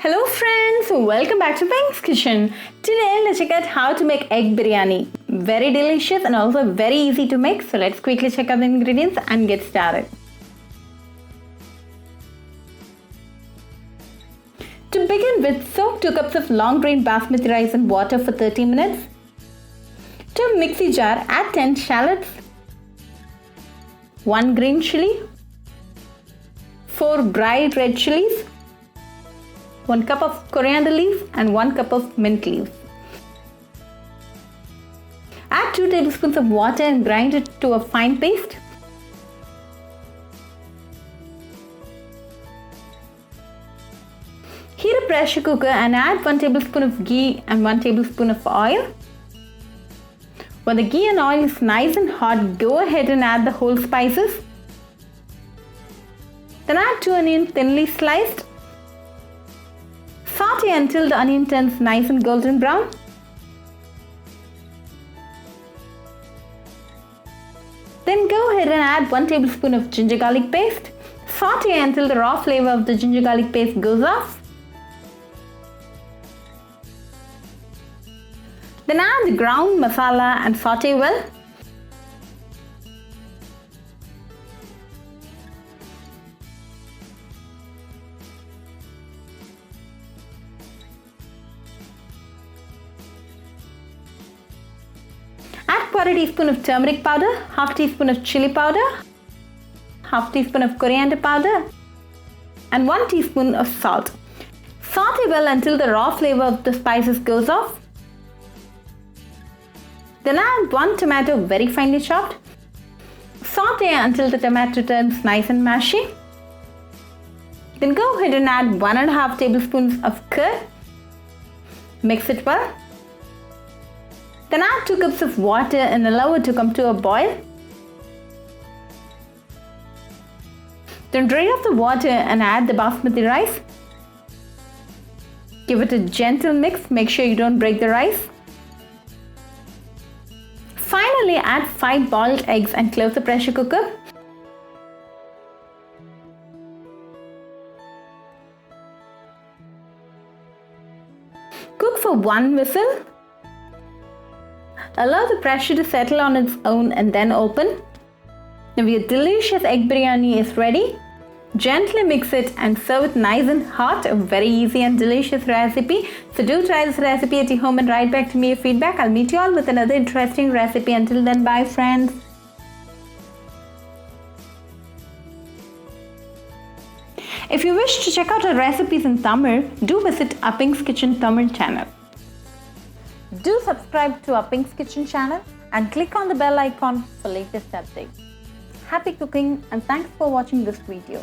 Hello friends, welcome back to Pink's Kitchen. Today let's check out how to make egg biryani. Very delicious and also very easy to make. So let's quickly check out the ingredients and get started. To begin with, soak 2 cups of long grain basmati rice in water for 30 minutes. To a mixie jar, add 10 shallots, 1 green chilli, 4 dried red chilies, 1 cup of coriander leaves and 1 cup of mint leaves. Add 2 tablespoons of water and grind it to a fine paste. Heat a pressure cooker and add 1 tablespoon of ghee and 1 tablespoon of oil. When the ghee and oil is nice and hot, go ahead and add the whole spices. Then add 2 onions thinly sliced. Saute until the onion turns nice and golden brown. Then go ahead and add 1 tablespoon of ginger garlic paste. Saute until the raw flavor of the ginger garlic paste goes off. Then add the ground masala and saute well. Add 1/4 teaspoon of turmeric powder, 1/2 teaspoon of chilli powder, 1/2 teaspoon of coriander powder, and 1 teaspoon of salt. Saute well until the raw flavor of the spices goes off. Then add 1 tomato very finely chopped. Saute until the tomato turns nice and mashy. Then go ahead and add 1 1/2 tablespoons of curd. Mix it well. Then add 2 cups of water and allow it to come to a boil. Then drain off the water and add the basmati rice. Give it a gentle mix, make sure you don't break the rice. Finally, add 5 boiled eggs and close the pressure cooker. Cook for 1 whistle. Allow the pressure to settle on its own and then open. Now your delicious egg biryani is ready. Gently mix it and serve it nice and hot. A very easy and delicious recipe. So do try this recipe at your home and write back to me your feedback. I'll meet you all with another interesting recipe. Until then, bye friends. If you wish to check out our recipes in Tamil, do visit Pink's Kitchen Tamil channel. Do subscribe to our Pink's Kitchen channel and click on the bell icon for latest updates. Happy cooking and thanks for watching this video.